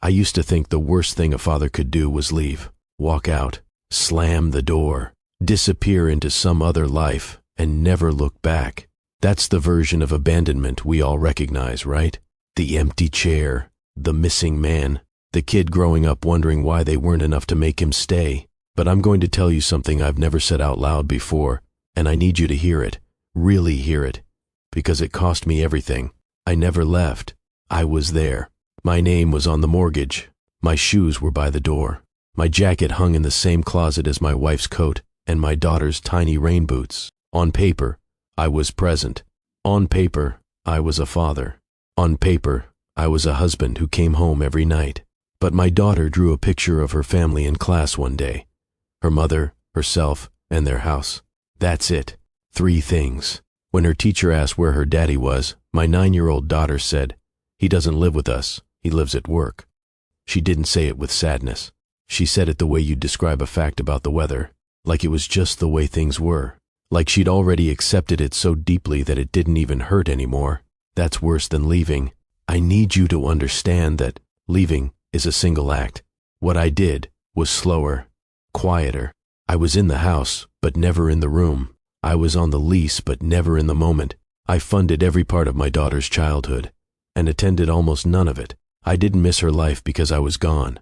I used to think the worst thing a father could do was leave, walk out, slam the door, disappear into some other life, and never look back. That's the version of abandonment we all recognize, right? The empty chair, the missing man, the kid growing up wondering why they weren't enough to make him stay. But I'm going to tell you something I've never said out loud before, and I need you to hear it, really hear it, because it cost me everything. I never left. I was there. My name was on the mortgage. My shoes were by the door. My jacket hung in the same closet as my wife's coat and my daughter's tiny rain boots. On paper, I was present. On paper, I was a father. On paper, I was a husband who came home every night. But my daughter drew a picture of her family in class one day. Her mother, herself, and their house. That's it. 3 things. When her teacher asked where her daddy was, my 9-year-old daughter said, "He doesn't live with us. He lives at work." She didn't say it with sadness. She said it the way you'd describe a fact about the weather, like it was just the way things were, like she'd already accepted it so deeply that it didn't even hurt anymore. That's worse than leaving. I need you to understand that leaving is a single act. What I did was slower, quieter. I was in the house, but never in the room. I was on the lease, but never in the moment. I funded every part of my daughter's childhood, and attended almost none of it. I didn't miss her life because I was gone.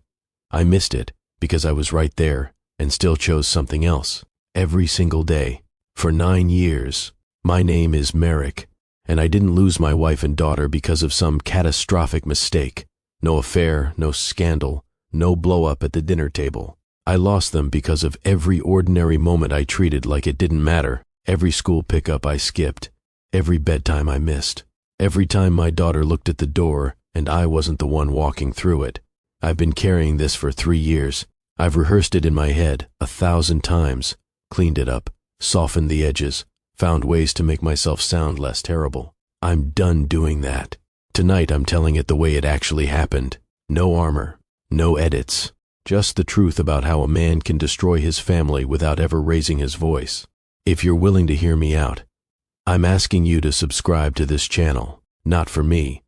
I missed it because I was right there and still chose something else every single day. For 9 years, my name is Merrick, and I didn't lose my wife and daughter because of some catastrophic mistake. No affair, no scandal, no blow-up at the dinner table. I lost them because of every ordinary moment I treated like it didn't matter, every school pickup I skipped, every bedtime I missed, every time my daughter looked at the door and I wasn't the one walking through it. I've been carrying this for 3 years. I've rehearsed it in my head 1,000 times, cleaned it up, softened the edges, found ways to make myself sound less terrible. I'm done doing that. Tonight I'm telling it the way it actually happened. No armor, no edits, just the truth about how a man can destroy his family without ever raising his voice. If you're willing to hear me out, I'm asking you to subscribe to this channel, not for me.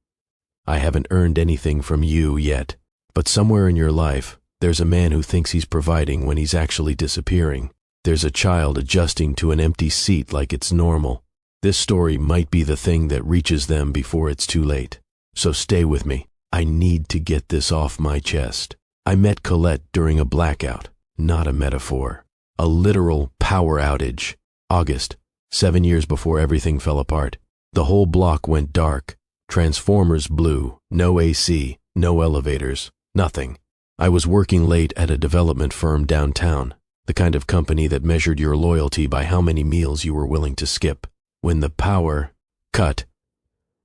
I haven't earned anything from you yet, but somewhere in your life, there's a man who thinks he's providing when he's actually disappearing. There's a child adjusting to an empty seat like it's normal. This story might be the thing that reaches them before it's too late. So stay with me. I need to get this off my chest. I met Colette during a blackout, not a metaphor. A literal power outage. August, 7 years before everything fell apart. The whole block went dark. Transformers blew. No AC, no elevators, nothing. I was working late at a development firm downtown, the kind of company that measured your loyalty by how many meals you were willing to skip. When the power cut,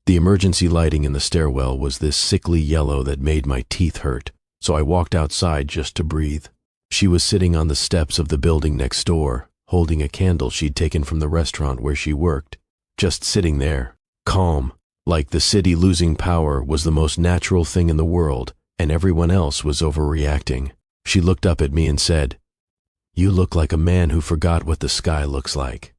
the emergency lighting in the stairwell was this sickly yellow that made my teeth hurt, so I walked outside just to breathe. She was sitting on the steps of the building next door, holding a candle she'd taken from the restaurant where she worked, just sitting there, calm, like the city losing power was the most natural thing in the world and everyone else was overreacting. She looked up at me and said, "You look like a man who forgot what the sky looks like."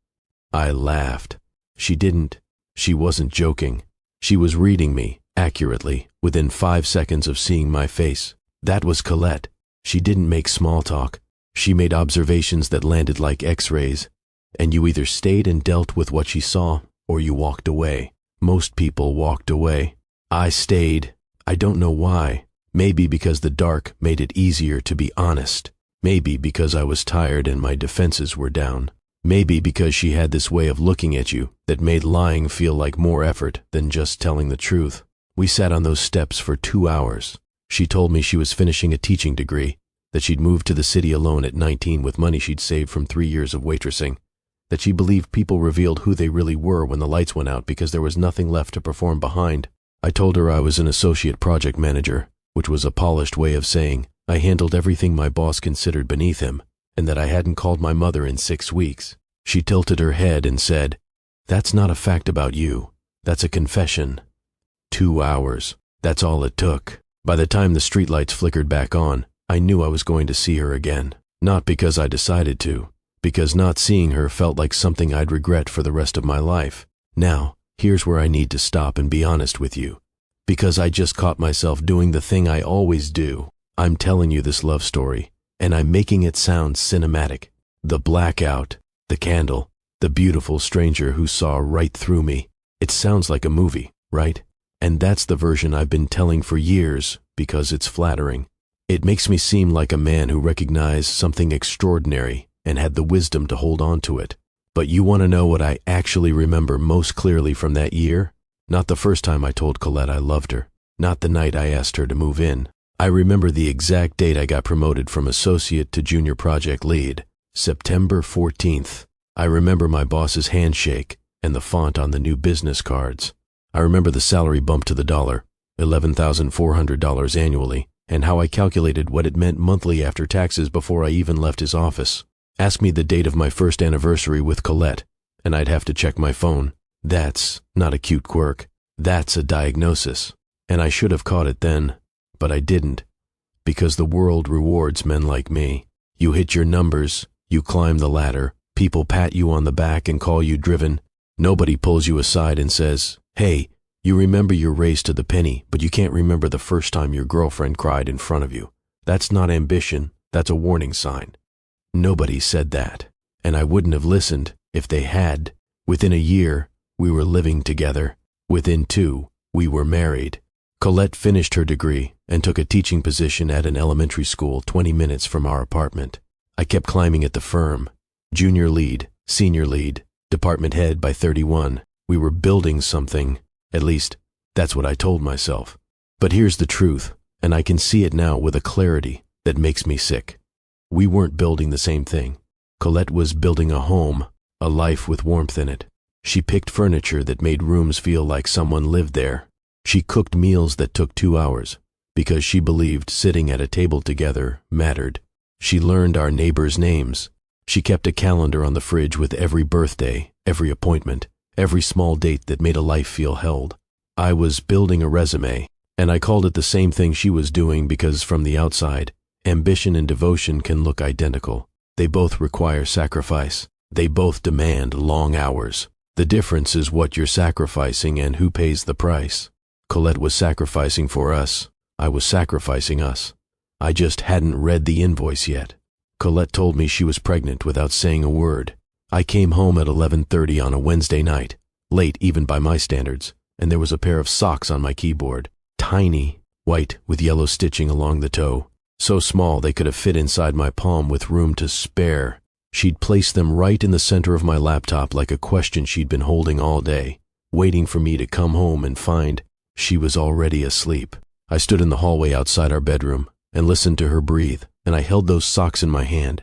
I laughed. She didn't. She wasn't joking. She was reading me, accurately, within 5 seconds of seeing my face. That was Colette. She didn't make small talk. She made observations that landed like X-rays, and you either stayed and dealt with what she saw, or you walked away. Most people walked away. I stayed. I don't know why. Maybe because the dark made it easier to be honest. Maybe because I was tired and my defenses were down. Maybe because she had this way of looking at you that made lying feel like more effort than just telling the truth. We sat on those steps for 2 hours. She told me she was finishing a teaching degree, that she'd moved to the city alone at 19 with money she'd saved from 3 years of waitressing, that she believed people revealed who they really were when the lights went out because there was nothing left to perform behind. I told her I was an associate project manager, which was a polished way of saying I handled everything my boss considered beneath him, and that I hadn't called my mother in 6 weeks. She tilted her head and said, "That's not a fact about you. That's a confession." 2 hours. That's all it took. By the time the streetlights flickered back on, I knew I was going to see her again. Not because I decided to, because not seeing her felt like something I'd regret for the rest of my life. Now, here's where I need to stop and be honest with you. Because I just caught myself doing the thing I always do. I'm telling you this love story, and I'm making it sound cinematic. The blackout, the candle, the beautiful stranger who saw right through me. It sounds like a movie, right? And that's the version I've been telling for years because it's flattering. It makes me seem like a man who recognized something extraordinary and had the wisdom to hold on to it. But you want to know what I actually remember most clearly from that year? Not the first time I told Colette I loved her. Not the night I asked her to move in. I remember the exact date I got promoted from associate to junior project lead. September 14th. I remember my boss's handshake and the font on the new business cards. I remember the salary bump to the dollar, $11,400 annually, and how I calculated what it meant monthly after taxes before I even left his office. Ask me the date of my first anniversary with Colette, and I'd have to check my phone. That's not a cute quirk. That's a diagnosis. And I should have caught it then, but I didn't. Because the world rewards men like me. You hit your numbers, you climb the ladder, people pat you on the back and call you driven. Nobody pulls you aside and says, "Hey, you remember your race to the penny, but you can't remember the first time your girlfriend cried in front of you." That's not ambition, that's a warning sign. Nobody said that, and I wouldn't have listened if they had. Within a year, we were living together. Within 2, we were married. Colette finished her degree and took a teaching position at an elementary school 20 minutes from our apartment. I kept climbing at the firm. Junior lead, senior lead, department head by 31. We were building something. At least, that's what I told myself. But here's the truth, and I can see it now with a clarity that makes me sick. We weren't building the same thing. Colette was building a home, a life with warmth in it. She picked furniture that made rooms feel like someone lived there. She cooked meals that took 2 hours because she believed sitting at a table together mattered. She learned our neighbors' names. She kept a calendar on the fridge with every birthday, every appointment, every small date that made a life feel held. I was building a resume, and I called it the same thing she was doing because from the outside, ambition and devotion can look identical. They both require sacrifice. They both demand long hours. The difference is what you're sacrificing and who pays the price. Colette was sacrificing for us. I was sacrificing us. I just hadn't read the invoice yet. Colette told me she was pregnant without saying a word. I came home at 11:30 on a Wednesday night, late even by my standards, and there was a pair of socks on my keyboard. Tiny, white with yellow stitching along the toe. So small they could have fit inside my palm with room to spare. She'd placed them right in the center of my laptop like a question she'd been holding all day, waiting for me to come home and find she was already asleep. I stood in the hallway outside our bedroom and listened to her breathe, and I held those socks in my hand,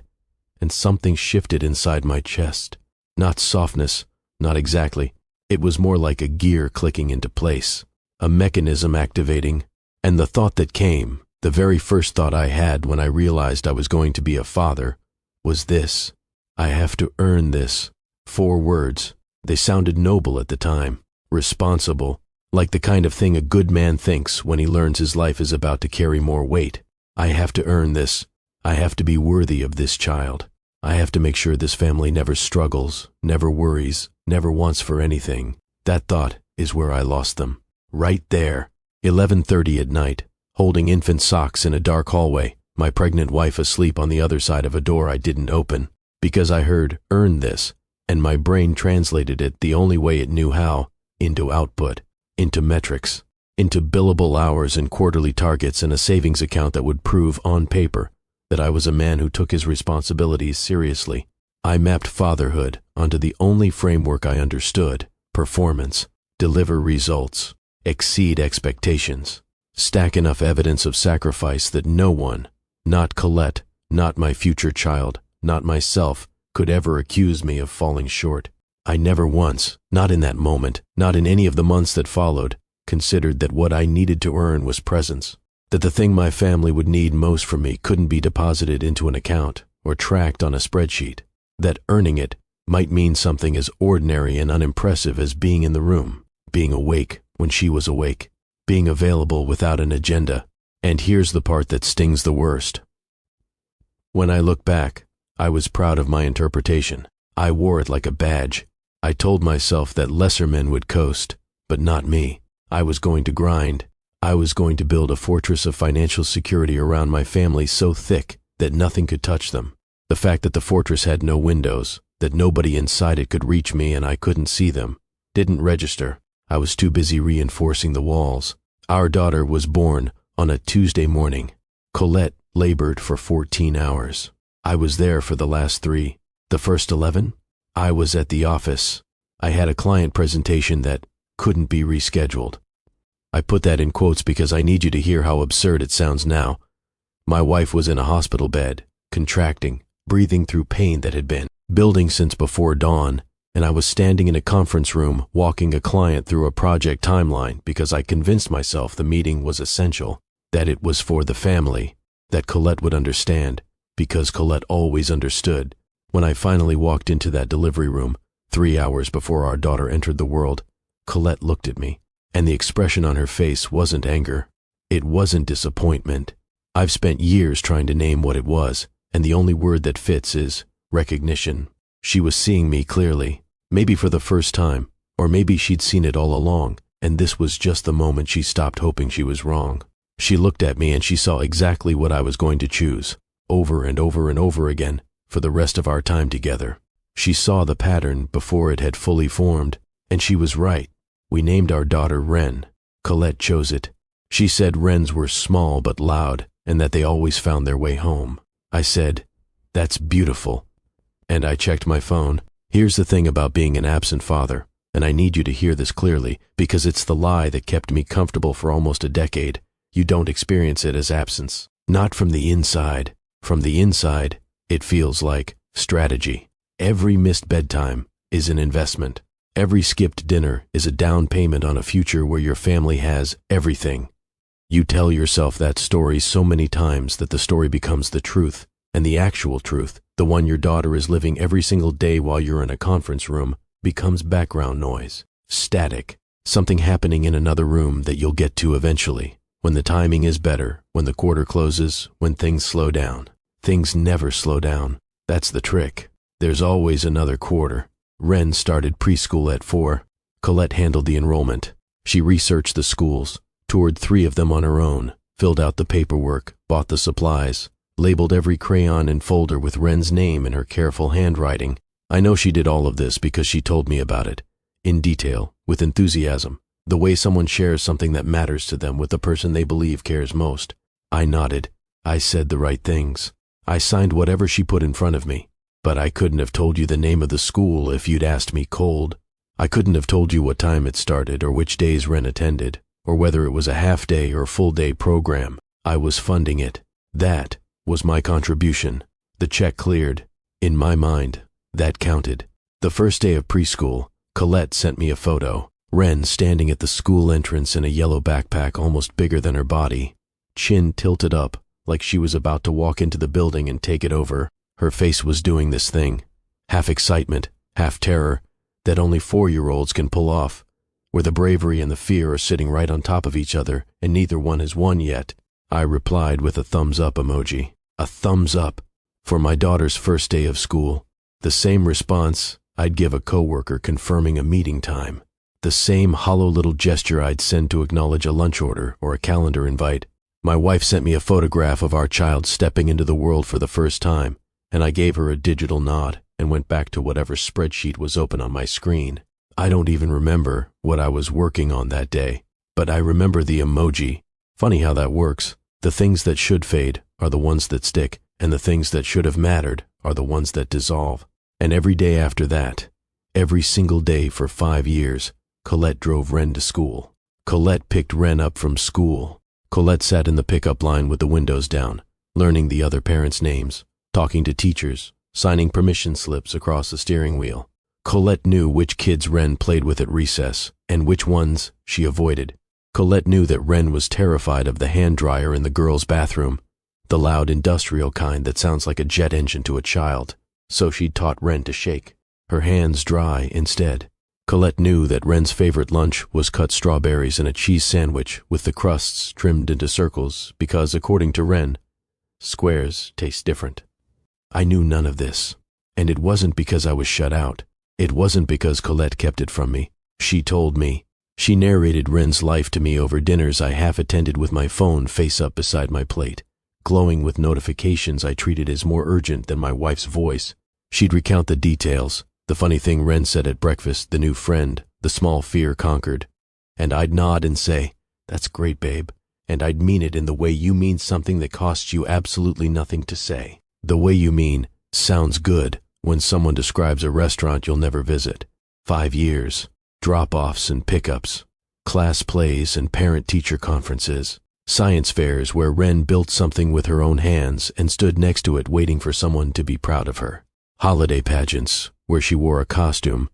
and something shifted inside my chest. Not softness, not exactly. It was more like a gear clicking into place, a mechanism activating, and the thought that came, the very first thought I had when I realized I was going to be a father, was this: I have to earn this. 4 words. They sounded noble at the time, responsible, like the kind of thing a good man thinks when he learns his life is about to carry more weight. I have to earn this. I have to be worthy of this child. I have to make sure this family never struggles, never worries, never wants for anything. That thought is where I lost them. Right there. 11:30 at night, holding infant socks in a dark hallway, my pregnant wife asleep on the other side of a door I didn't open, because I heard "earn this," and my brain translated it the only way it knew how, into output, into metrics, into billable hours and quarterly targets and a savings account that would prove on paper that I was a man who took his responsibilities seriously. I mapped fatherhood onto the only framework I understood: performance, deliver results, exceed expectations, stack enough evidence of sacrifice that no one, not Colette, not my future child, not myself, could ever accuse me of falling short. I never once, not in that moment, not in any of the months that followed, considered that what I needed to earn was presence, that the thing my family would need most from me couldn't be deposited into an account or tracked on a spreadsheet, that earning it might mean something as ordinary and unimpressive as being in the room, being awake when she was awake, being available without an agenda. And here's the part that stings the worst. When I look back, I was proud of my interpretation. I wore it like a badge. I told myself that lesser men would coast, but not me. I was going to grind, I was going to build a fortress of financial security around my family so thick that nothing could touch them. The fact that the fortress had no windows, that nobody inside it could reach me and I couldn't see them, didn't register. I was too busy reinforcing the walls. Our daughter was born on a Tuesday morning. Colette labored for 14 hours. I was there for the last 3. The first 11? I was at the office. I had a client presentation that couldn't be rescheduled. I put that in quotes because I need you to hear how absurd it sounds now. My wife was in a hospital bed, contracting, breathing through pain that had been building since before dawn, and I was standing in a conference room walking a client through a project timeline because I convinced myself the meeting was essential, that it was for the family, that Colette would understand, because Colette always understood. When I finally walked into that delivery room, 3 hours before our daughter entered the world, Colette looked at me, and the expression on her face wasn't anger. It wasn't disappointment. I've spent years trying to name what it was, and the only word that fits is recognition. She was seeing me clearly, maybe for the first time, or maybe she'd seen it all along, and this was just the moment she stopped hoping she was wrong. She looked at me and she saw exactly what I was going to choose, over and over and over again, for the rest of our time together. She saw the pattern before it had fully formed, and she was right. We named our daughter Wren. Colette chose it. She said wrens were small but loud, and that they always found their way home. I said, "That's beautiful." And I checked my phone. Here's the thing about being an absent father, and I need you to hear this clearly, because it's the lie that kept me comfortable for almost a decade. You don't experience it as absence. Not from the inside. From the inside, it feels like strategy. Every missed bedtime is an investment. Every skipped dinner is a down payment on a future where your family has everything. You tell yourself that story so many times that the story becomes the truth, and the actual truth, the one your daughter is living every single day while you're in a conference room, becomes background noise, static, something happening in another room that you'll get to eventually, when the timing is better, when the quarter closes, when things slow down. Things never slow down. That's the trick. There's always another quarter. Wren started preschool at 4. Colette handled the enrollment. She researched the schools, toured 3 of them on her own, filled out the paperwork, bought the supplies, labeled every crayon and folder with Wren's name in her careful handwriting. I know she did all of this because she told me about it, in detail, with enthusiasm, the way someone shares something that matters to them with the person they believe cares most. I nodded. I said the right things. I signed whatever she put in front of me. But I couldn't have told you the name of the school if you'd asked me cold. I couldn't have told you what time it started or which days Wren attended, or whether it was a half-day or full-day program. I was funding it. That was my contribution. The check cleared. In my mind, that counted. The first day of preschool, Colette sent me a photo. Wren standing at the school entrance in a yellow backpack almost bigger than her body, chin tilted up like she was about to walk into the building and take it over. Her face was doing this thing, half excitement, half terror, that only 4-year-olds can pull off, where the bravery and the fear are sitting right on top of each other and neither one has won yet. I replied with a thumbs up emoji. A thumbs up for my daughter's first day of school. The same response I'd give a coworker confirming a meeting time. The same hollow little gesture I'd send to acknowledge a lunch order or a calendar invite. My wife sent me a photograph of our child stepping into the world for the first time, and I gave her a digital nod and went back to whatever spreadsheet was open on my screen. I don't even remember what I was working on that day, but I remember the emoji. Funny how that works. The things that should fade are the ones that stick, and the things that should have mattered are the ones that dissolve. And every day after that, every single day for 5 years, Colette drove Wren to school. Colette picked Wren up from school. Colette sat in the pickup line with the windows down, learning the other parents' names, talking to teachers, signing permission slips across the steering wheel. Colette knew which kids Wren played with at recess and which ones she avoided. Colette knew that Wren was terrified of the hand dryer in the girls' bathroom, the loud industrial kind that sounds like a jet engine to a child, so she'd taught Wren to shake her hands dry instead. Colette knew that Wren's favorite lunch was cut strawberries and a cheese sandwich with the crusts trimmed into circles because, according to Wren, squares taste different. I knew none of this, and it wasn't because I was shut out. It wasn't because Colette kept it from me. She told me. She narrated Ren's life to me over dinners I half attended with my phone face up beside my plate, glowing with notifications I treated as more urgent than my wife's voice. She'd recount the details, the funny thing Ren said at breakfast, the new friend, the small fear conquered. And I'd nod and say, "That's great, babe." And I'd mean it in the way you mean something that costs you absolutely nothing to say. The way you mean, "Sounds good," when someone describes a restaurant you'll never visit. 5 years, drop-offs and pickups, class plays and parent-teacher conferences, science fairs where Ren built something with her own hands and stood next to it waiting for someone to be proud of her. Holiday pageants, where she wore a costume.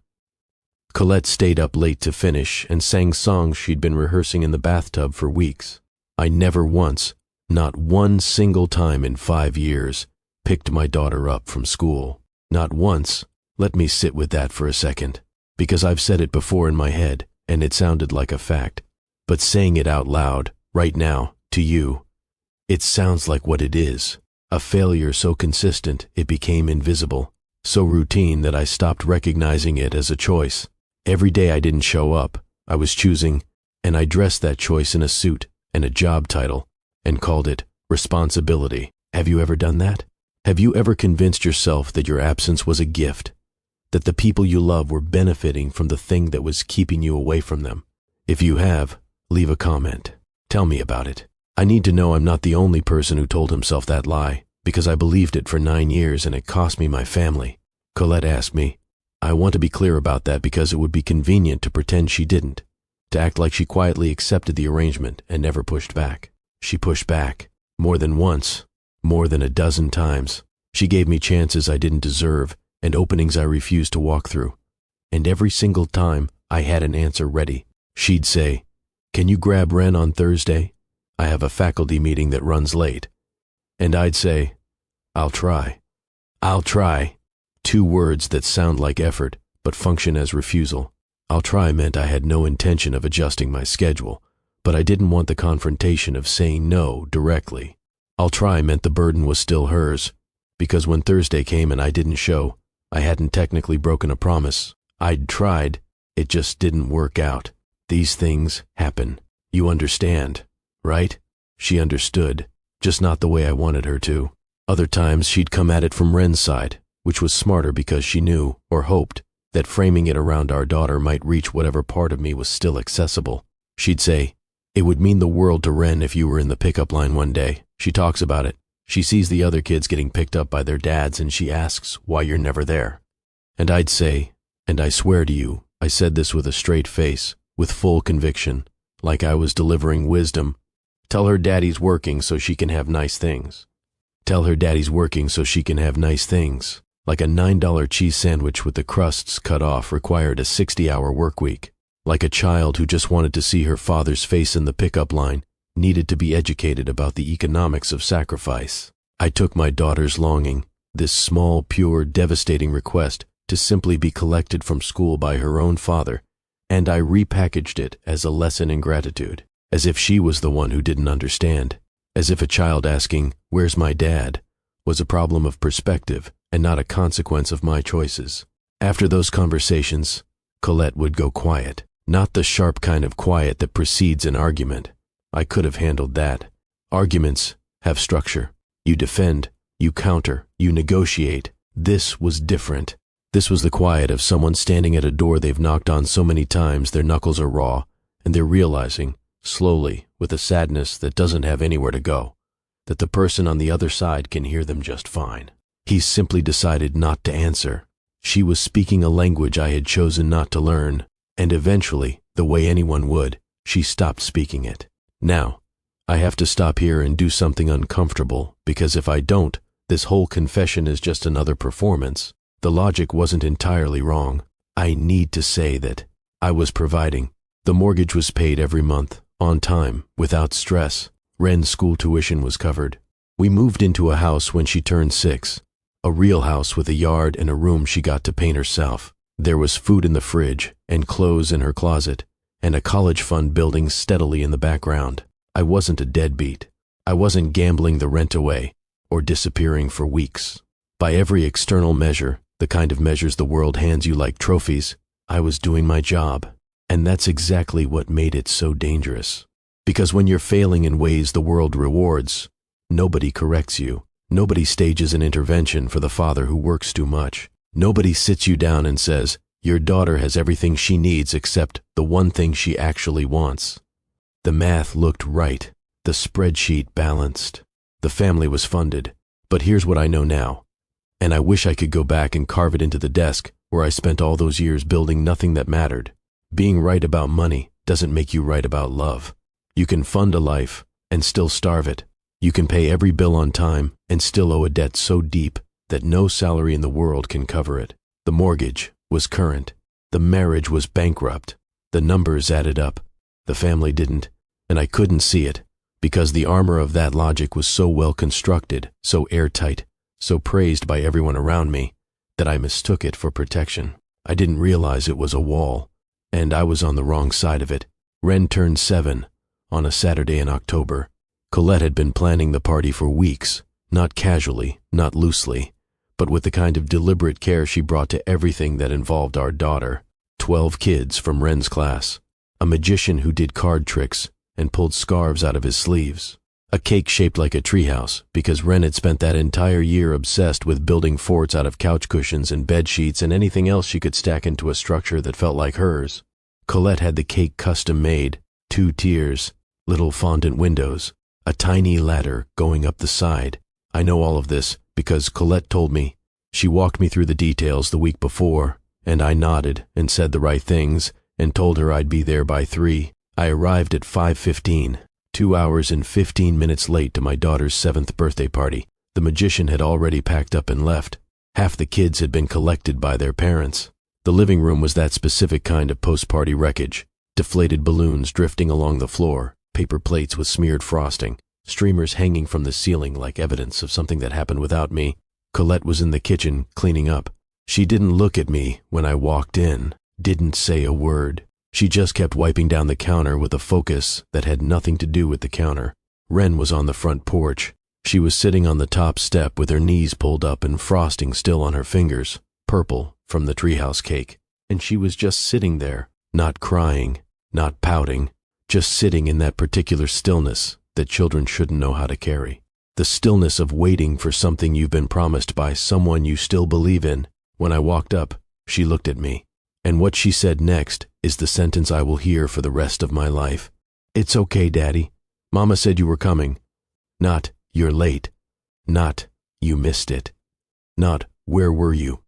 Colette stayed up late to finish and sang songs she'd been rehearsing in the bathtub for weeks. I never once, not one single time in 5 years, picked my daughter up from school. Not once. Let me sit with that for a second, because I've said it before in my head, and it sounded like a fact. But saying it out loud, right now, to you, it sounds like what it is. A failure so consistent it became invisible, so routine that I stopped recognizing it as a choice. Every day I didn't show up, I was choosing, and I dressed that choice in a suit and a job title, and called it responsibility. Have you ever done that? Have you ever convinced yourself that your absence was a gift, that the people you love were benefiting from the thing that was keeping you away from them? If you have, leave a comment. Tell me about it. I need to know I'm not the only person who told himself that lie, because I believed it for 9 years and it cost me my family. Colette asked me. I want to be clear about that because it would be convenient to pretend she didn't, to act like she quietly accepted the arrangement and never pushed back. She pushed back, more than once, more than a dozen times. She gave me chances I didn't deserve and openings I refused to walk through. And every single time I had an answer ready. She'd say, "Can you grab Ren on Thursday? I have a faculty meeting that runs late." And I'd say, "I'll try. I'll try." 2 words that sound like effort, but function as refusal. I'll try meant I had no intention of adjusting my schedule, but I didn't want the confrontation of saying no directly. I'll try meant the burden was still hers, because when Thursday came and I didn't show, I hadn't technically broken a promise. I'd tried, it just didn't work out. These things happen. You understand, right? She understood, just not the way I wanted her to. Other times she'd come at it from Ren's side, which was smarter because she knew, or hoped, that framing it around our daughter might reach whatever part of me was still accessible. She'd say, "It would mean the world to Ren if you were in the pickup line one day. She talks about it. She sees the other kids getting picked up by their dads and she asks why you're never there." And I'd say, and I swear to you, I said this with a straight face, with full conviction, like I was delivering wisdom, "Tell her daddy's working so she can have nice things. Tell her daddy's working so she can have nice things." Like a $9 cheese sandwich with the crusts cut off required a 60-hour work week. Like a child who just wanted to see her father's face in the pickup line, needed to be educated about the economics of sacrifice. I took my daughter's longing, this small, pure, devastating request to simply be collected from school by her own father, and I repackaged it as a lesson in gratitude, as if she was the one who didn't understand, as if a child asking, "Where's my dad?" was a problem of perspective and not a consequence of my choices. After those conversations, Colette would go quiet, not the sharp kind of quiet that precedes an argument. I could have handled that. Arguments have structure. You defend, you counter, you negotiate. This was different. This was the quiet of someone standing at a door they've knocked on so many times their knuckles are raw, and they're realizing, slowly, with a sadness that doesn't have anywhere to go, that the person on the other side can hear them just fine. He simply decided not to answer. She was speaking a language I had chosen not to learn, and eventually, the way anyone would, she stopped speaking it. Now, I have to stop here and do something uncomfortable, because if I don't, this whole confession is just another performance. The logic wasn't entirely wrong. I need to say that I was providing. The mortgage was paid every month, on time, without stress. Ren's school tuition was covered. We moved into a house when she turned 6. A real house with a yard and a room she got to paint herself. There was food in the fridge and clothes in her closet, and a college fund building steadily in the background. I wasn't a deadbeat. I wasn't gambling the rent away or disappearing for weeks. By every external measure, the kind of measures the world hands you like trophies, I was doing my job. And that's exactly what made it so dangerous. Because when you're failing in ways the world rewards, nobody corrects you. Nobody stages an intervention for the father who works too much. Nobody sits you down and says, your daughter has everything she needs except the one thing she actually wants. The math looked right. The spreadsheet balanced. The family was funded. But here's what I know now. And I wish I could go back and carve it into the desk where I spent all those years building nothing that mattered. Being right about money doesn't make you right about love. You can fund a life and still starve it. You can pay every bill on time and still owe a debt so deep that no salary in the world can cover it. The mortgage was current. The marriage was bankrupt. The numbers added up. The family didn't, and I couldn't see it because the armor of that logic was so well constructed, so airtight, so praised by everyone around me that I mistook it for protection. I didn't realize it was a wall, and I was on the wrong side of it. Ren turned 7 on a Saturday in October. Colette had been planning the party for weeks, not casually, not loosely, but with the kind of deliberate care she brought to everything that involved our daughter. 12 kids from Ren's class, a magician who did card tricks and pulled scarves out of his sleeves, a cake shaped like a treehouse because Ren had spent that entire year obsessed with building forts out of couch cushions and bed sheets and anything else she could stack into a structure that felt like hers. Colette had the cake custom made, 2 tiers, little fondant windows, a tiny ladder going up the side. I know all of this because Colette told me. She walked me through the details the week before, and I nodded and said the right things and told her I'd be there by 3. I arrived at 5:15, 2 hours and 15 minutes late to my daughter's 7th birthday party. The magician had already packed up and left. Half the kids had been collected by their parents. The living room was that specific kind of post-party wreckage. Deflated balloons drifting along the floor, paper plates with smeared frosting, streamers hanging from the ceiling like evidence of something that happened without me. Colette was in the kitchen, cleaning up. She didn't look at me when I walked in, didn't say a word. She just kept wiping down the counter with a focus that had nothing to do with the counter. Ren was on the front porch. She was sitting on the top step with her knees pulled up and frosting still on her fingers, purple from the treehouse cake. And she was just sitting there, not crying, not pouting, just sitting in that particular stillness that children shouldn't know how to carry. The stillness of waiting for something you've been promised by someone you still believe in. When I walked up, she looked at me. And what she said next is the sentence I will hear for the rest of my life. It's okay, Daddy. Mama said you were coming. Not, you're late. Not, you missed it. Not, where were you?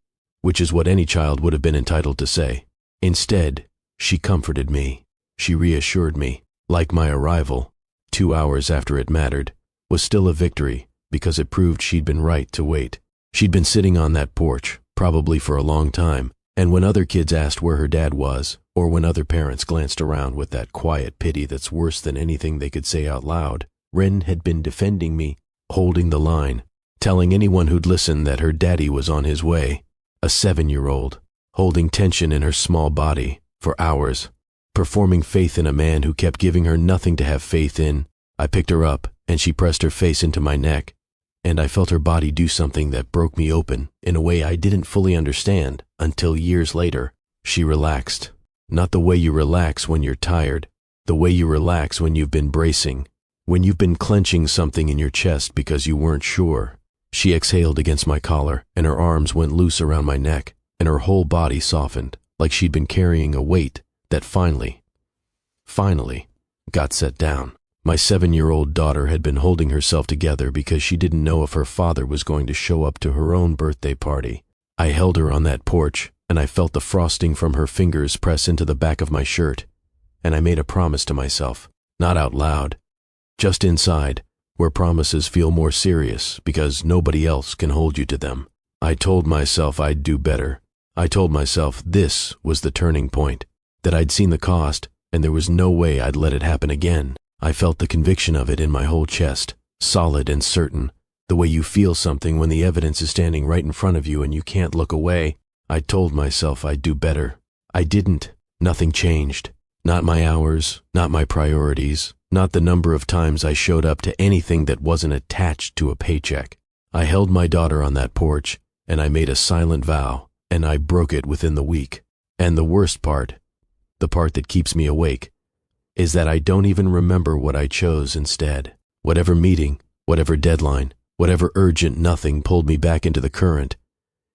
Which is what any child would have been entitled to say. Instead, she comforted me. She reassured me, like my arrival, 2 hours after it mattered, was still a victory because it proved she'd been right to wait. She'd been sitting on that porch, probably for a long time, and when other kids asked where her dad was, or when other parents glanced around with that quiet pity that's worse than anything they could say out loud, Ren had been defending me, holding the line, telling anyone who'd listen that her daddy was on his way. A 7-year-old, holding tension in her small body for hours, performing faith in a man who kept giving her nothing to have faith in. I picked her up, and she pressed her face into my neck, and I felt her body do something that broke me open in a way I didn't fully understand until years later. She relaxed. Not the way you relax when you're tired, the way you relax when you've been bracing, when you've been clenching something in your chest because you weren't sure. She exhaled against my collar, and her arms went loose around my neck, and her whole body softened, like she'd been carrying a weight that finally got set down. My 7-year-old daughter had been holding herself together because she didn't know if her father was going to show up to her own birthday party. I held her on that porch, and I felt the frosting from her fingers press into the back of my shirt, and I made a promise to myself, not out loud, just inside, where promises feel more serious because nobody else can hold you to them. I told myself I'd do better. I told myself this was the turning point, that I'd seen the cost, and there was no way I'd let it happen again. I felt the conviction of it in my whole chest, solid and certain, the way you feel something when the evidence is standing right in front of you and you can't look away. I told myself I'd do better. I didn't. Nothing changed. Not my hours, not my priorities, not the number of times I showed up to anything that wasn't attached to a paycheck. I held my daughter on that porch, and I made a silent vow, and I broke it within the week. And the worst part, the part that keeps me awake, is that I don't even remember what I chose instead. Whatever meeting, whatever deadline, whatever urgent nothing pulled me back into the current,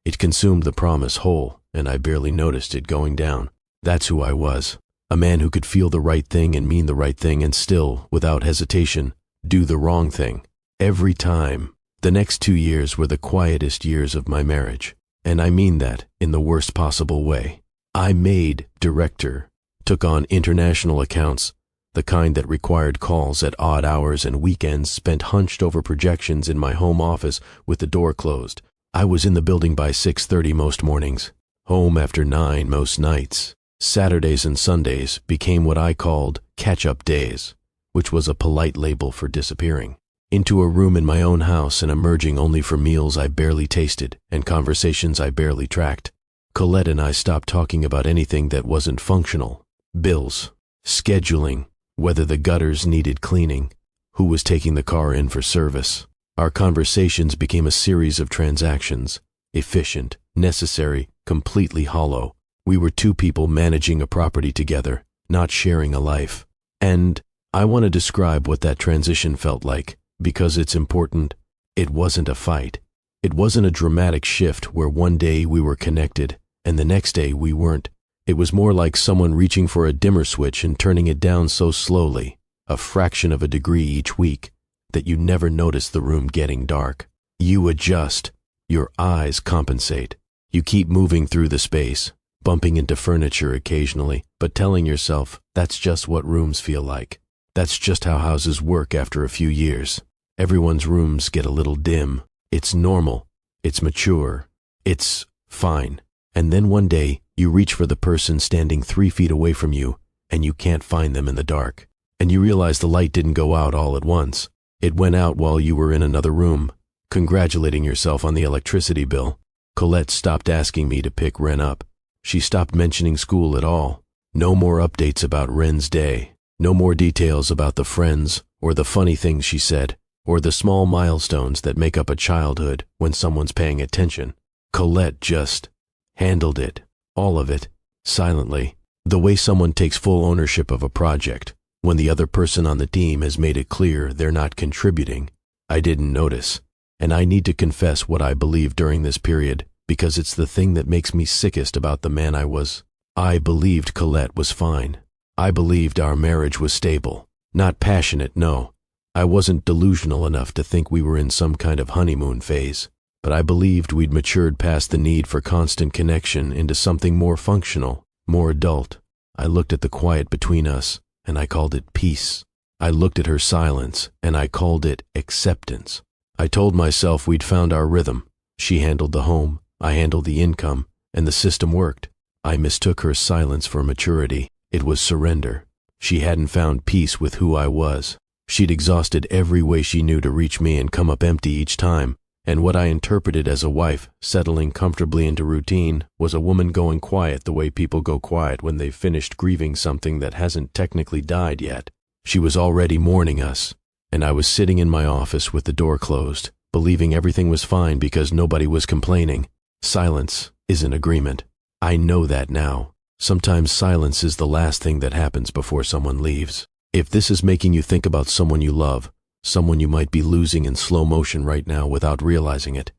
it consumed the promise whole, and I barely noticed it going down. That's who I was. A man who could feel the right thing and mean the right thing and still, without hesitation, do the wrong thing. Every time. The next 2 years were the quietest years of my marriage, and I mean that in the worst possible way. I made director, took on international accounts, the kind that required calls at odd hours and weekends spent hunched over projections in my home office with the door closed. I was in the building by 6:30 most mornings, home after 9 most nights. Saturdays and Sundays became what I called catch-up days, which was a polite label for disappearing. Into a room in my own house and emerging only for meals I barely tasted and conversations I barely tracked. Colette and I stopped talking about anything that wasn't functional. Bills, scheduling, whether the gutters needed cleaning, who was taking the car in for service. Our conversations became a series of transactions, efficient, necessary, completely hollow. We were two people managing a property together, not sharing a life. And I want to describe what that transition felt like, because it's important. It wasn't a fight. It wasn't a dramatic shift where one day we were connected and the next day we weren't. It was more like someone reaching for a dimmer switch and turning it down so slowly, a fraction of a degree each week, that you never notice the room getting dark. You adjust. Your eyes compensate. You keep moving through the space, bumping into furniture occasionally, but telling yourself that's just what rooms feel like. That's just how houses work after a few years. Everyone's rooms get a little dim. It's normal. It's mature. It's fine. And then one day, you reach for the person standing 3 feet away from you, and you can't find them in the dark. And you realize the light didn't go out all at once. It went out while you were in another room, congratulating yourself on the electricity bill. Colette stopped asking me to pick Ren up. She stopped mentioning school at all. No more updates about Ren's day. No more details about the friends, or the funny things she said, or the small milestones that make up a childhood when someone's paying attention. Colette just handled it, all of it, silently, the way someone takes full ownership of a project, when the other person on the team has made it clear they're not contributing. I didn't notice, and I need to confess what I believed during this period, because it's the thing that makes me sickest about the man I was. I believed Colette was fine. I believed our marriage was stable. Not passionate, no. I wasn't delusional enough to think we were in some kind of honeymoon phase, but I believed we'd matured past the need for constant connection into something more functional, more adult. I looked at the quiet between us, and I called it peace. I looked at her silence, and I called it acceptance. I told myself we'd found our rhythm. She handled the home, I handled the income, and the system worked. I mistook her silence for maturity. It was surrender. She hadn't found peace with who I was. She'd exhausted every way she knew to reach me and come up empty each time, and what I interpreted as a wife settling comfortably into routine was a woman going quiet the way people go quiet when they've finished grieving something that hasn't technically died yet. She was already mourning us, and I was sitting in my office with the door closed, believing everything was fine because nobody was complaining. Silence isn't agreement. I know that now. Sometimes silence is the last thing that happens before someone leaves. If this is making you think about someone you love, someone you might be losing in slow motion right now without realizing it,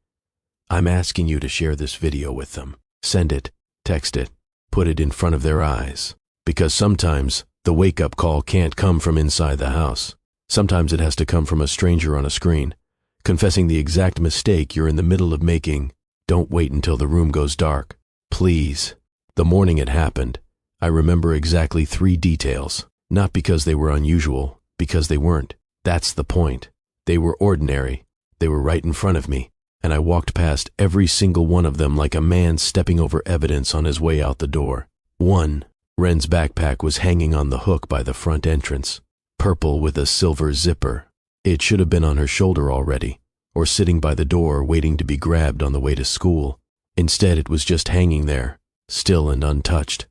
I'm asking you to share this video with them. Send it, text it, put it in front of their eyes. Because sometimes the wake-up call can't come from inside the house. Sometimes it has to come from a stranger on a screen, confessing the exact mistake you're in the middle of making. Don't wait until the room goes dark. Please. The morning it happened, I remember exactly 3 details. Not because they were unusual, because they weren't. That's the point. They were ordinary. They were right in front of me, and I walked past every single one of them like a man stepping over evidence on his way out the door. 1. Ren's backpack was hanging on the hook by the front entrance, purple with a silver zipper. It should have been on her shoulder already, or sitting by the door waiting to be grabbed on the way to school. Instead, it was just hanging there, still and untouched,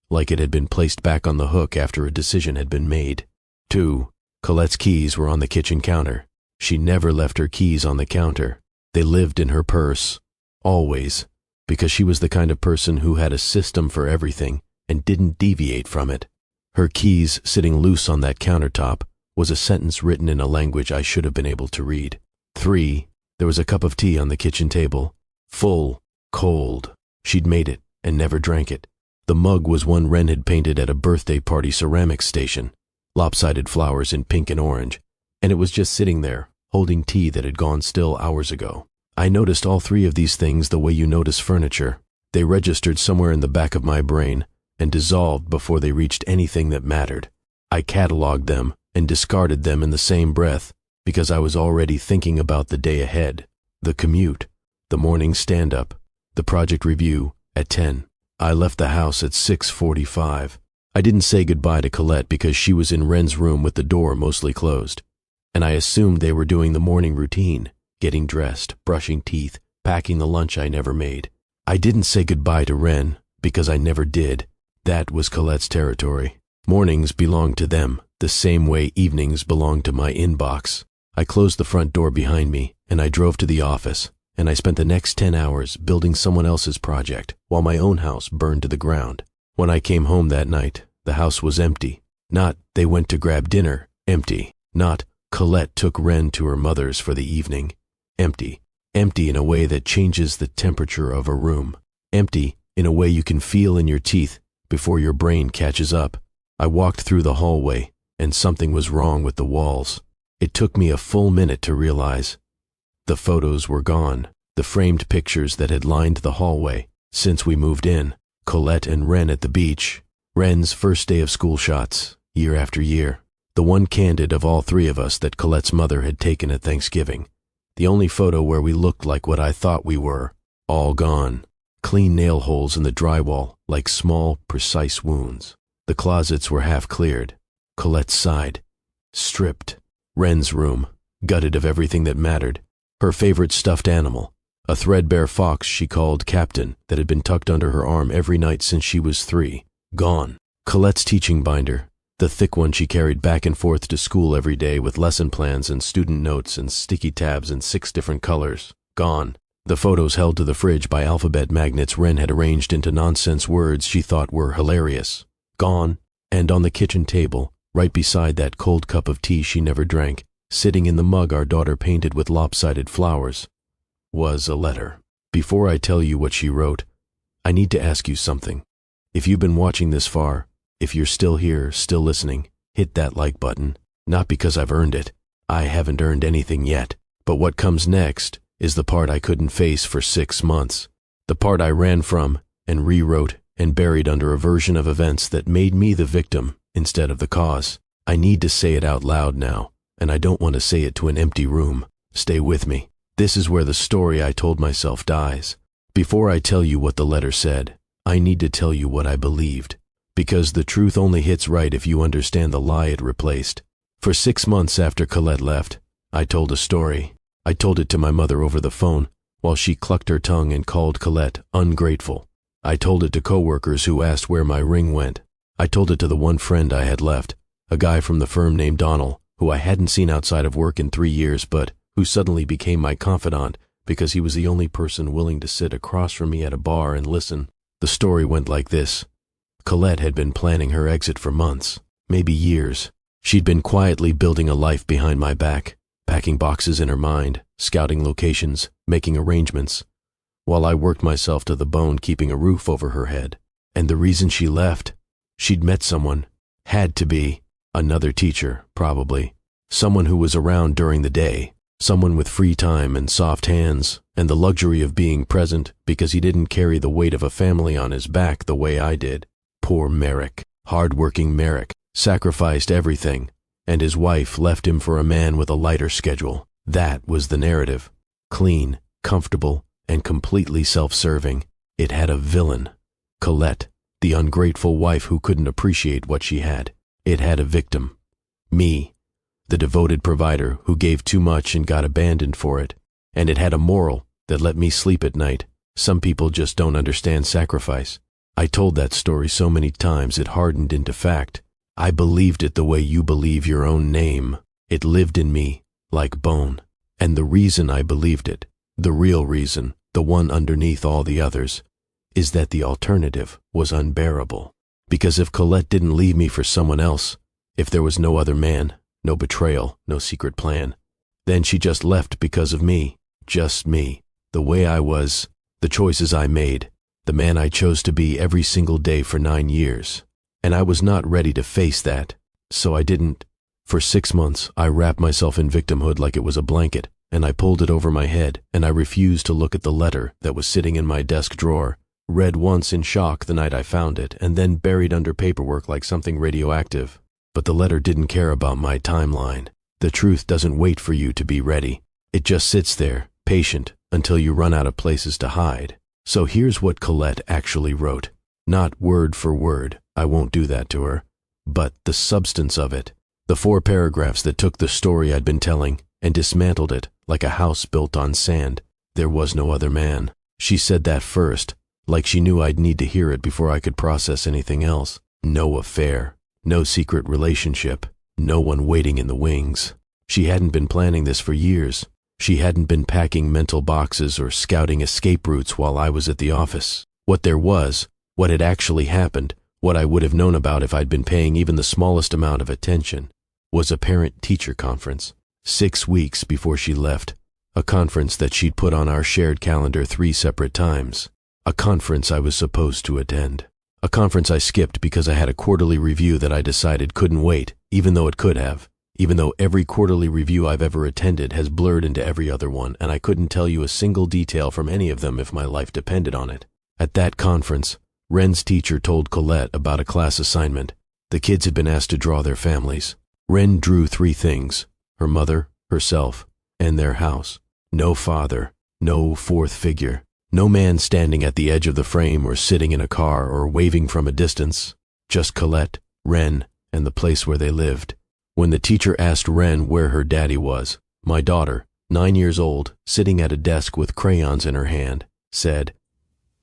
like it had been placed back on the hook after a decision had been made. 2. Colette's keys were on the kitchen counter. She never left her keys on the counter. They lived in her purse, always, because she was the kind of person who had a system for everything and didn't deviate from it. Her keys sitting loose on that countertop was a sentence written in a language I should have been able to read. 3. There was a cup of tea on the kitchen table. Full, cold. She'd made it and never drank it. The mug was one Wren had painted at a birthday party ceramics station, lopsided flowers in pink and orange, and it was just sitting there, holding tea that had gone still hours ago. I noticed all 3 of these things the way you notice furniture. They registered somewhere in the back of my brain and dissolved before they reached anything that mattered. I cataloged them and discarded them in the same breath because I was already thinking about the day ahead, the commute, the morning stand-up, the project review at 10. I left the house at 6:45. I didn't say goodbye to Colette because she was in Wren's room with the door mostly closed, and I assumed they were doing the morning routine, getting dressed, brushing teeth, packing the lunch I never made. I didn't say goodbye to Wren because I never did. That was Colette's territory. Mornings belonged to them, the same way evenings belonged to my inbox. I closed the front door behind me, and I drove to the office, and I spent the next 10 hours building someone else's project while my own house burned to the ground. When I came home that night, the house was empty. Not, they went to grab dinner, empty. Not, Colette took Wren to her mother's for the evening, empty. Empty in a way that changes the temperature of a room. Empty in a way you can feel in your teeth before your brain catches up. I walked through the hallway, and something was wrong with the walls. It took me a full minute to realize. The photos were gone, the framed pictures that had lined the hallway since we moved in. Colette and Wren at the beach, Wren's first day of school shots, year after year. The one candid of all 3 of us that Colette's mother had taken at Thanksgiving. The only photo where we looked like what I thought we were, all gone. Clean nail holes in the drywall, like small, precise wounds. The closets were half cleared. Colette's side, stripped. Wren's room, gutted of everything that mattered. Her favorite stuffed animal, a threadbare fox she called Captain that had been tucked under her arm every night since she was 3, gone. Colette's teaching binder, the thick one she carried back and forth to school every day with lesson plans and student notes and sticky tabs in 6 different colors, gone. The photos held to the fridge by alphabet magnets Wren had arranged into nonsense words she thought were hilarious, gone. And on the kitchen table, right beside that cold cup of tea she never drank, sitting in the mug our daughter painted with lopsided flowers, was a letter. Before I tell you what she wrote, I need to ask you something. If you've been watching this far, if you're still here, still listening, hit that like button. Not because I've earned it. I haven't earned anything yet. But what comes next is the part I couldn't face for 6 months. The part I ran from and rewrote and buried under a version of events that made me the victim instead of the cause. I need to say it out loud now, and I don't want to say it to an empty room. Stay with me. This is where the story I told myself dies. Before I tell you what the letter said, I need to tell you what I believed. Because the truth only hits right if you understand the lie it replaced. For 6 months after Colette left, I told a story. I told it to my mother over the phone, while she clucked her tongue and called Colette ungrateful. I told it to coworkers who asked where my ring went. I told it to the one friend I had left, a guy from the firm named Donald, who I hadn't seen outside of work in 3 years, but who suddenly became my confidant because he was the only person willing to sit across from me at a bar and listen. The story went like this. Colette had been planning her exit for months, maybe years. She'd been quietly building a life behind my back, packing boxes in her mind, scouting locations, making arrangements, while I worked myself to the bone keeping a roof over her head. And the reason she left? She'd met someone. Had to be. Another teacher, probably. Someone who was around during the day. Someone with free time and soft hands, and the luxury of being present because he didn't carry the weight of a family on his back the way I did. Poor Merrick, hard-working Merrick, sacrificed everything, and his wife left him for a man with a lighter schedule. That was the narrative. Clean, comfortable, and completely self-serving. It had a villain. Colette, the ungrateful wife who couldn't appreciate what she had. It had a victim. Me, the devoted provider who gave too much and got abandoned for it. And it had a moral that let me sleep at night. Some people just don't understand sacrifice. I told that story so many times it hardened into fact. I believed it the way you believe your own name. It lived in me, like bone. And the reason I believed it, the real reason, the one underneath all the others, is that the alternative was unbearable. Because if Colette didn't leave me for someone else, if there was no other man, no betrayal, no secret plan, then she just left because of me, just me, the way I was, the choices I made, the man I chose to be every single day for 9 years. And I was not ready to face that, so I didn't. For 6 months, I wrapped myself in victimhood like it was a blanket, and I pulled it over my head, and I refused to look at the letter that was sitting in my desk drawer, read once in shock the night I found it, and then buried under paperwork like something radioactive. But the letter didn't care about my timeline. The truth doesn't wait for you to be ready. It just sits there, patient, until you run out of places to hide. So here's what Colette actually wrote. Not word for word, I won't do that to her, but the substance of it. The 4 paragraphs that took the story I'd been telling and dismantled it like a house built on sand. There was no other man. She said that first, like she knew I'd need to hear it before I could process anything else. No affair, no secret relationship, no one waiting in the wings. She hadn't been planning this for years. She hadn't been packing mental boxes or scouting escape routes while I was at the office. What there was, what had actually happened, what I would have known about if I'd been paying even the smallest amount of attention, was a parent-teacher conference, 6 weeks before she left, a conference that she'd put on our shared calendar 3 separate times, a conference I was supposed to attend, a conference I skipped because I had a quarterly review that I decided couldn't wait, even though it could have, even though every quarterly review I've ever attended has blurred into every other one, and I couldn't tell you a single detail from any of them if my life depended on it. At that conference, Ren's teacher told Colette about a class assignment. The kids had been asked to draw their families. Ren drew 3 things: her mother, herself, and their house. No father, no 4th figure, no man standing at the edge of the frame or sitting in a car or waving from a distance. Just Colette, Ren, and the place where they lived. When the teacher asked Ren where her daddy was, my daughter, 9 years old, sitting at a desk with crayons in her hand, said,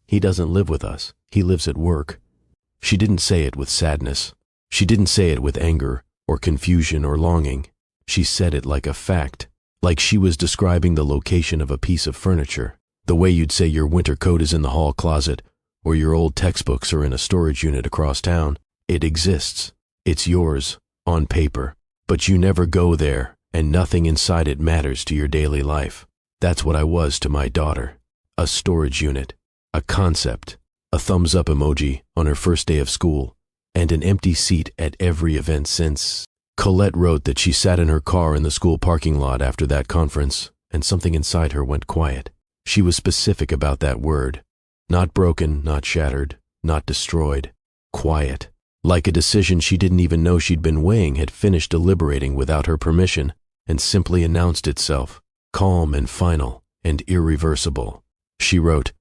"He doesn't live with us. He lives at work." She didn't say it with sadness. She didn't say it with anger or confusion or longing. She said it like a fact, like she was describing the location of a piece of furniture, the way you'd say your winter coat is in the hall closet or your old textbooks are in a storage unit across town. It exists. It's yours, on paper, but you never go there, and nothing inside it matters to your daily life. That's what I was to my daughter. A storage unit, a concept, a thumbs-up emoji on her first day of school, and an empty seat at every event since. Colette wrote that she sat in her car in the school parking lot after that conference, and something inside her went quiet. She was specific about that word. Not broken, not shattered, not destroyed. Quiet. Like a decision she didn't even know she'd been weighing had finished deliberating without her permission and simply announced itself, calm and final and irreversible. She wrote,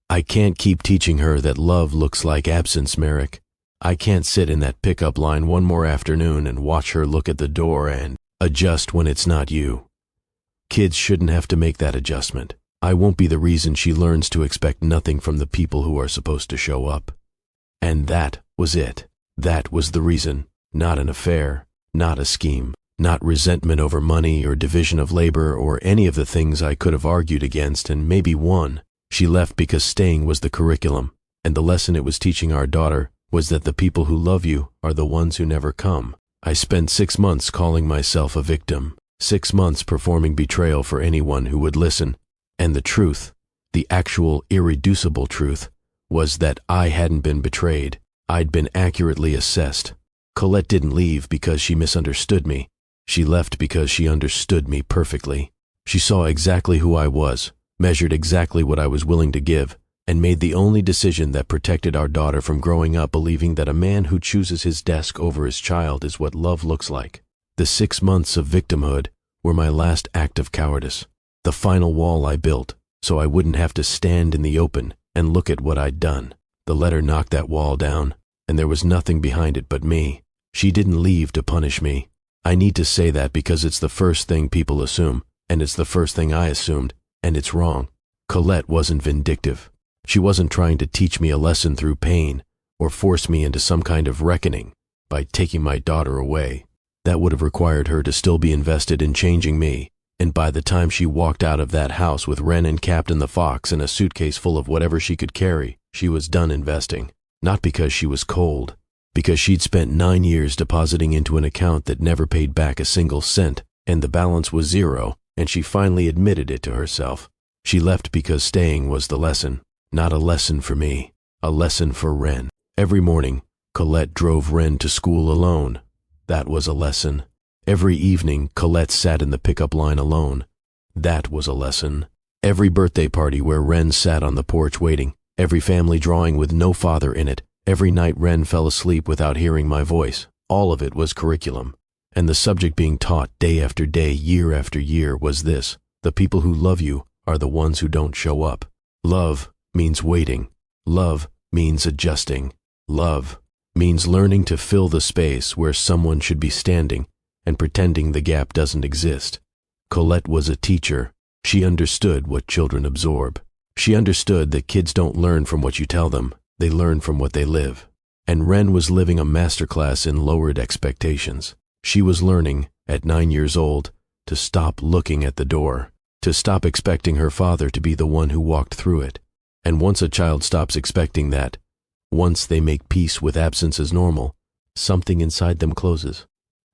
"I can't keep teaching her that love looks like absence, Merrick. I can't sit in that pickup line one more afternoon and watch her look at the door and adjust when it's not you. Kids shouldn't have to make that adjustment. I won't be the reason she learns to expect nothing from the people who are supposed to show up." And that was it. That was the reason. Not an affair, not a scheme, not resentment over money or division of labor or any of the things I could have argued against and maybe won. She left because staying was the curriculum, and the lesson it was teaching our daughter was that the people who love you are the ones who never come. I spent 6 months calling myself a victim, 6 months performing betrayal for anyone who would listen, and the truth, the actual irreducible truth, was that I hadn't been betrayed. I'd been accurately assessed. Colette didn't leave because she misunderstood me. She left because she understood me perfectly. She saw exactly who I was, measured exactly what I was willing to give, and made the only decision that protected our daughter from growing up believing that a man who chooses his desk over his child is what love looks like. The 6 months of victimhood were my last act of cowardice, the final wall I built so I wouldn't have to stand in the open and look at what I'd done. The letter knocked that wall down, and there was nothing behind it but me. She didn't leave to punish me. I need to say that because it's the first thing people assume, and it's the first thing I assumed, and it's wrong. Colette wasn't vindictive. She wasn't trying to teach me a lesson through pain or force me into some kind of reckoning by taking my daughter away. That would have required her to still be invested in changing me, and by the time she walked out of that house with Ren and Captain the Fox and a suitcase full of whatever she could carry, she was done investing. Not because she was cold, because she'd spent 9 years depositing into an account that never paid back a single cent, and the balance was zero, and she finally admitted it to herself. She left because staying was the lesson. Not a lesson for me, a lesson for Wren. Every morning, Colette drove Wren to school alone. That was a lesson. Every evening, Colette sat in the pickup line alone. That was a lesson. Every birthday party where Wren sat on the porch waiting, every family drawing with no father in it, every night Wren fell asleep without hearing my voice. All of it was curriculum. And the subject being taught day after day, year after year was this: the people who love you are the ones who don't show up. Love means waiting. Love means adjusting. Love means learning to fill the space where someone should be standing and pretending the gap doesn't exist. Colette was a teacher. She understood what children absorb. She understood that kids don't learn from what you tell them. They learn from what they live. And Wren was living a masterclass in lowered expectations. She was learning, at 9 years old, to stop looking at the door, to stop expecting her father to be the one who walked through it. And once a child stops expecting that, once they make peace with absence as normal, something inside them closes.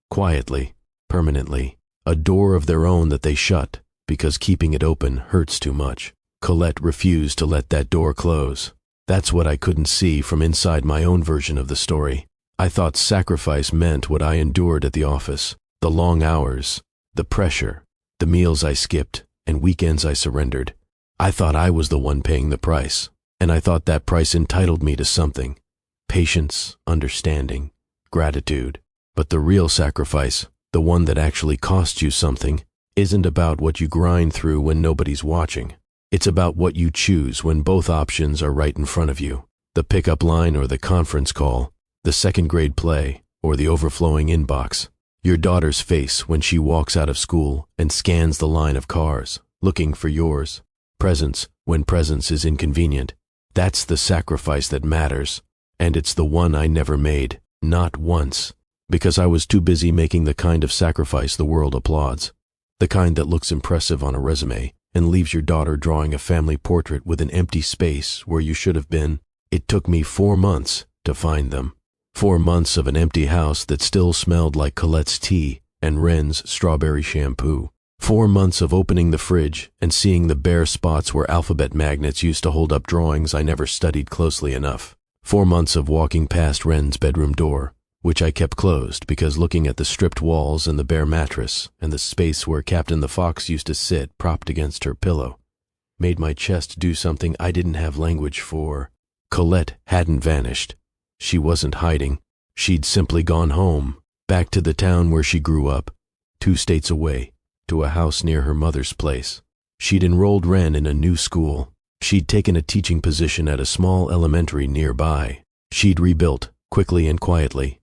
Quietly, permanently, a door of their own that they shut because keeping it open hurts too much. Colette refused to let that door close. That's what I couldn't see from inside my own version of the story. I thought sacrifice meant what I endured at the office, the long hours, the pressure, the meals I skipped, and weekends I surrendered. I thought I was the one paying the price, and I thought that price entitled me to something: patience, understanding, gratitude. But the real sacrifice, the one that actually costs you something, isn't about what you grind through when nobody's watching. It's about what you choose when both options are right in front of you: the pickup line or the conference call, the second-grade play or the overflowing inbox, your daughter's face when she walks out of school and scans the line of cars, looking for yours, presence when presence is inconvenient. That's the sacrifice that matters, and it's the one I never made, not once, because I was too busy making the kind of sacrifice the world applauds, the kind that looks impressive on a resume and leaves your daughter drawing a family portrait with an empty space where you should have been. It took me 4 months to find them. 4 months of an empty house that still smelled like Colette's tea and Wren's strawberry shampoo. 4 months of opening the fridge and seeing the bare spots where alphabet magnets used to hold up drawings I never studied closely enough. 4 months of walking past Wren's bedroom door, which I kept closed because looking at the stripped walls and the bare mattress and the space where Captain the Fox used to sit propped against her pillow made my chest do something I didn't have language for. Colette hadn't vanished. She wasn't hiding. She'd simply gone home, back to the town where she grew up, 2 states away, to a house near her mother's place. She'd enrolled Wren in a new school. She'd taken a teaching position at a small elementary nearby. She'd rebuilt, quickly and quietly,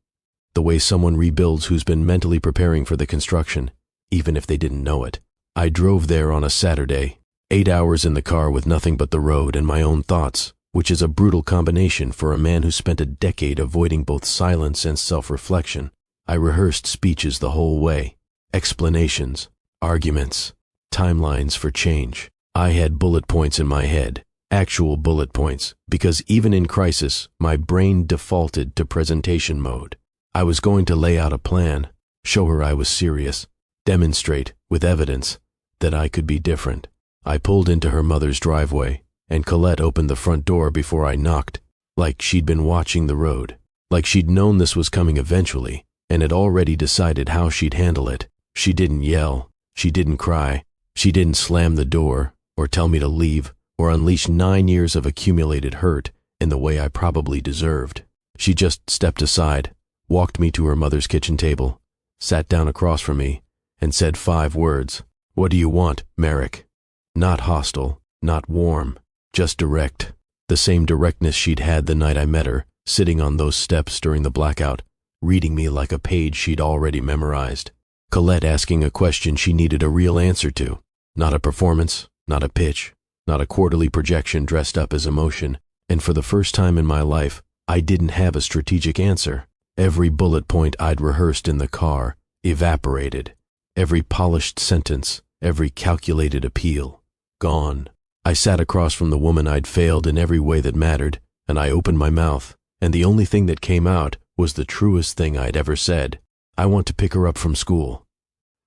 the way someone rebuilds who's been mentally preparing for the construction, even if they didn't know it. I drove there on a Saturday, 8 hours in the car with nothing but the road and my own thoughts, which is a brutal combination for a man who spent a decade avoiding both silence and self-reflection. I rehearsed speeches the whole way, explanations, arguments, timelines for change. I had bullet points in my head, actual bullet points, because even in crisis, my brain defaulted to presentation mode. I was going to lay out a plan, show her I was serious, demonstrate, with evidence, that I could be different. I pulled into her mother's driveway, and Colette opened the front door before I knocked, like she'd been watching the road, like she'd known this was coming eventually, and had already decided how she'd handle it. She didn't yell, she didn't cry, she didn't slam the door, or tell me to leave, or unleash 9 years of accumulated hurt in the way I probably deserved. She just stepped aside, walked me to her mother's kitchen table, sat down across from me, and said 5 words. "What do you want, Merrick?" Not hostile, not warm, just direct. The same directness she'd had the night I met her, sitting on those steps during the blackout, reading me like a page she'd already memorized. Colette asking a question she needed a real answer to. Not a performance, not a pitch, not a quarterly projection dressed up as emotion. And for the first time in my life, I didn't have a strategic answer. Every bullet point I'd rehearsed in the car evaporated. Every polished sentence, every calculated appeal, gone. I sat across from the woman I'd failed in every way that mattered, and I opened my mouth, and the only thing that came out was the truest thing I'd ever said. I want to pick her up from school.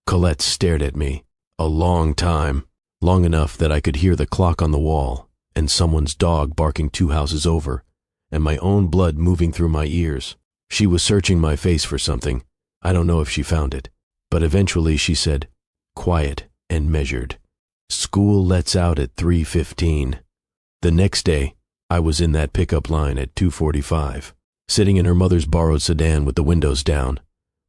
Colette stared at me. A long time. Long enough that I could hear the clock on the wall, and someone's dog barking 2 houses over, and my own blood moving through my ears. She was searching my face for something. I don't know if she found it, but eventually she said, quiet and measured, "School lets out at 3:15. The next day, I was in that pickup line at 2:45, sitting in her mother's borrowed sedan with the windows down,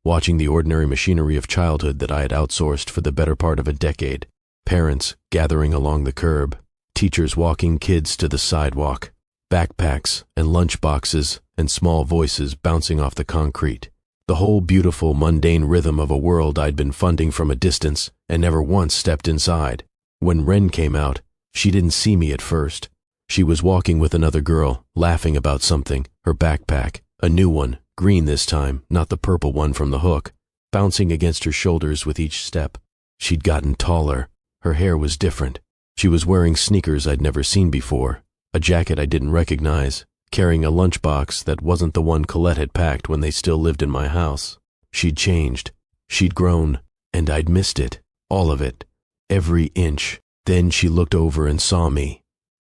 watching the ordinary machinery of childhood that I had outsourced for the better part of a decade. Parents gathering along the curb, teachers walking kids to the sidewalk, backpacks and lunch boxes and small voices bouncing off the concrete. The whole beautiful, mundane rhythm of a world I'd been funding from a distance and never once stepped inside. When Wren came out, she didn't see me at first. She was walking with another girl, laughing about something, her backpack, a new one, green this time, not the purple one from the hook, bouncing against her shoulders with each step. She'd gotten taller. Her hair was different. She was wearing sneakers I'd never seen before, a jacket I didn't recognize, carrying a lunchbox that wasn't the one Colette had packed when they still lived in my house. She'd changed. She'd grown, and I'd missed it. All of it. Every inch. Then she looked over and saw me,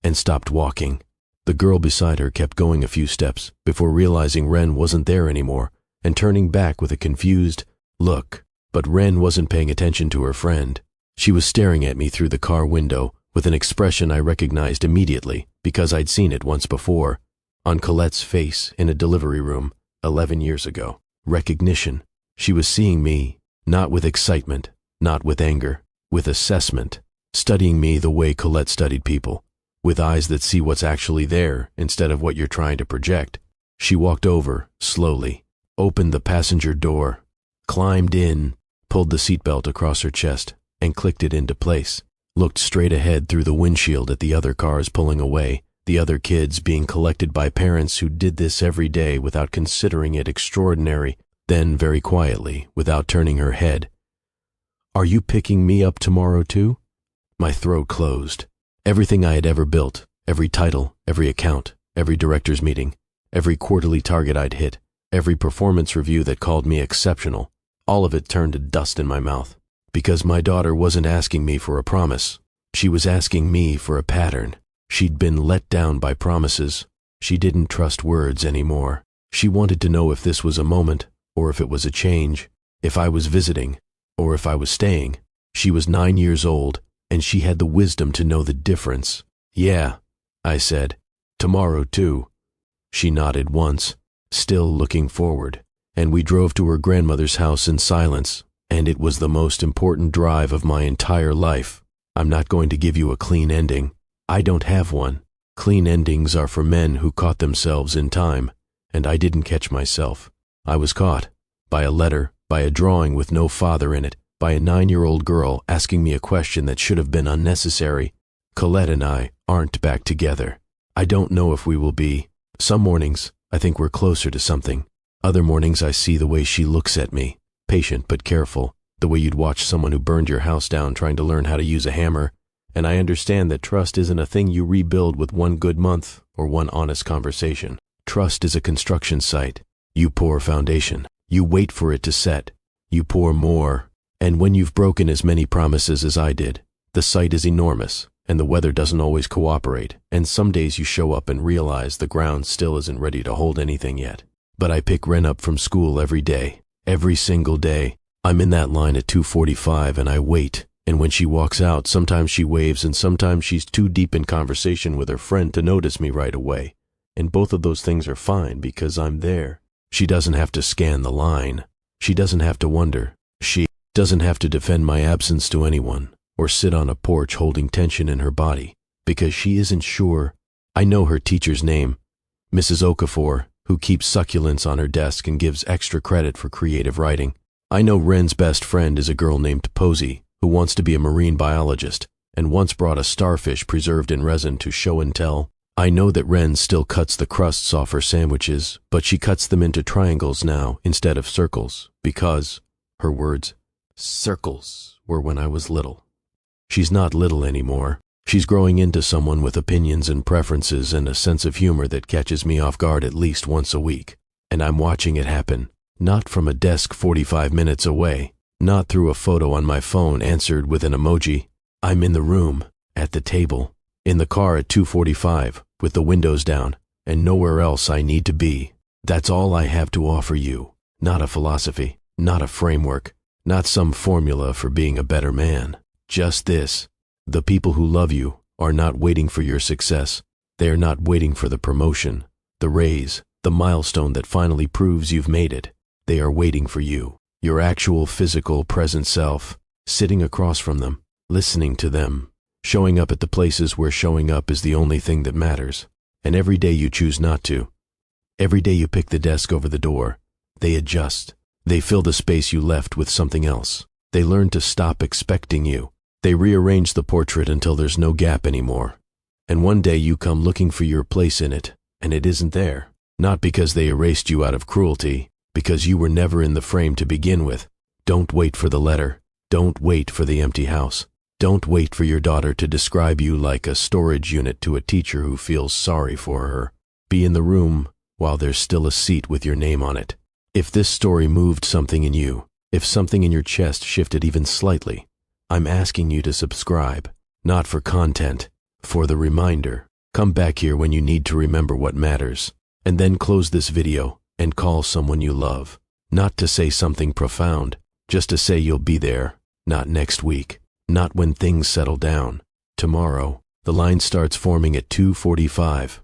and stopped walking. The girl beside her kept going a few steps before realizing Wren wasn't there anymore and turning back with a confused look. But Wren wasn't paying attention to her friend. She was staring at me through the car window with an expression I recognized immediately because I'd seen it once before, on Colette's face in a delivery room 11 years ago. Recognition. She was seeing me, not with excitement, not with anger, with assessment, studying me the way Colette studied people, with eyes that see what's actually there instead of what you're trying to project. She walked over, slowly, opened the passenger door, climbed in, pulled the seatbelt across her chest, and clicked it into place, looked straight ahead through the windshield at the other cars pulling away, the other kids being collected by parents who did this every day without considering it extraordinary, then very quietly, without turning her head, "Are you picking me up tomorrow too?" My throat closed. Everything I had ever built, every title, every account, every director's meeting, every quarterly target I'd hit, every performance review that called me exceptional, all of it turned to dust in my mouth. Because my daughter wasn't asking me for a promise. She was asking me for a pattern. She'd been let down by promises. She didn't trust words anymore. She wanted to know if this was a moment, or if it was a change, if I was visiting, or if I was staying. She was 9 years old, and she had the wisdom to know the difference. "Yeah," I said. "Tomorrow too." She nodded once, still looking forward, and we drove to her grandmother's house in silence. And it was the most important drive of my entire life. I'm not going to give you a clean ending. I don't have one. Clean endings are for men who caught themselves in time, and I didn't catch myself. I was caught. By a letter, by a drawing with no father in it, by a 9-year-old girl asking me a question that should have been unnecessary. Colette and I aren't back together. I don't know if we will be. Some mornings, I think we're closer to something. Other mornings I see the way she looks at me. Patient but careful, the way you'd watch someone who burned your house down trying to learn how to use a hammer, and I understand that trust isn't a thing you rebuild with one good month or one honest conversation. Trust is a construction site. You pour foundation. You wait for it to set. You pour more, and when you've broken as many promises as I did, the site is enormous, and the weather doesn't always cooperate, and some days you show up and realize the ground still isn't ready to hold anything yet. But I pick Wren up from school every day. Every single day. I'm in that line at 2:45 and I wait, and when she walks out, sometimes she waves and sometimes she's too deep in conversation with her friend to notice me right away. And both of those things are fine because I'm there. She doesn't have to scan the line. She doesn't have to wonder. She doesn't have to defend my absence to anyone or sit on a porch holding tension in her body because she isn't sure. I know her teacher's name, Mrs. Okafor, who keeps succulents on her desk and gives extra credit for creative writing. I know Wren's best friend is a girl named Posey, who wants to be a marine biologist and once brought a starfish preserved in resin to show and tell. I know that Wren still cuts the crusts off her sandwiches, but she cuts them into triangles now instead of circles because, her words, circles were when I was little. She's not little anymore. She's growing into someone with opinions and preferences and a sense of humor that catches me off guard at least once a week. And I'm watching it happen. Not from a desk 45 minutes away. Not through a photo on my phone answered with an emoji. I'm in the room, at the table, in the car at 2:45, with the windows down, and nowhere else I need to be. That's all I have to offer you. Not a philosophy, not a framework, not some formula for being a better man. Just this. The people who love you are not waiting for your success. They are not waiting for the promotion, the raise, the milestone that finally proves you've made it. They are waiting for you, your actual physical present self, sitting across from them, listening to them, showing up at the places where showing up is the only thing that matters. And every day you choose not to. Every day you pick the desk over the door, they adjust. They fill the space you left with something else. They learn to stop expecting you. They rearrange the portrait until there's no gap anymore. And one day you come looking for your place in it, and it isn't there. Not because they erased you out of cruelty, because you were never in the frame to begin with. Don't wait for the letter. Don't wait for the empty house. Don't wait for your daughter to describe you like a storage unit to a teacher who feels sorry for her. Be in the room while there's still a seat with your name on it. If this story moved something in you, if something in your chest shifted even slightly, I'm asking you to subscribe, not for content, for the reminder. Come back here when you need to remember what matters, and then close this video and call someone you love. Not to say something profound, just to say you'll be there, not next week, not when things settle down. Tomorrow, the line starts forming at 2:45.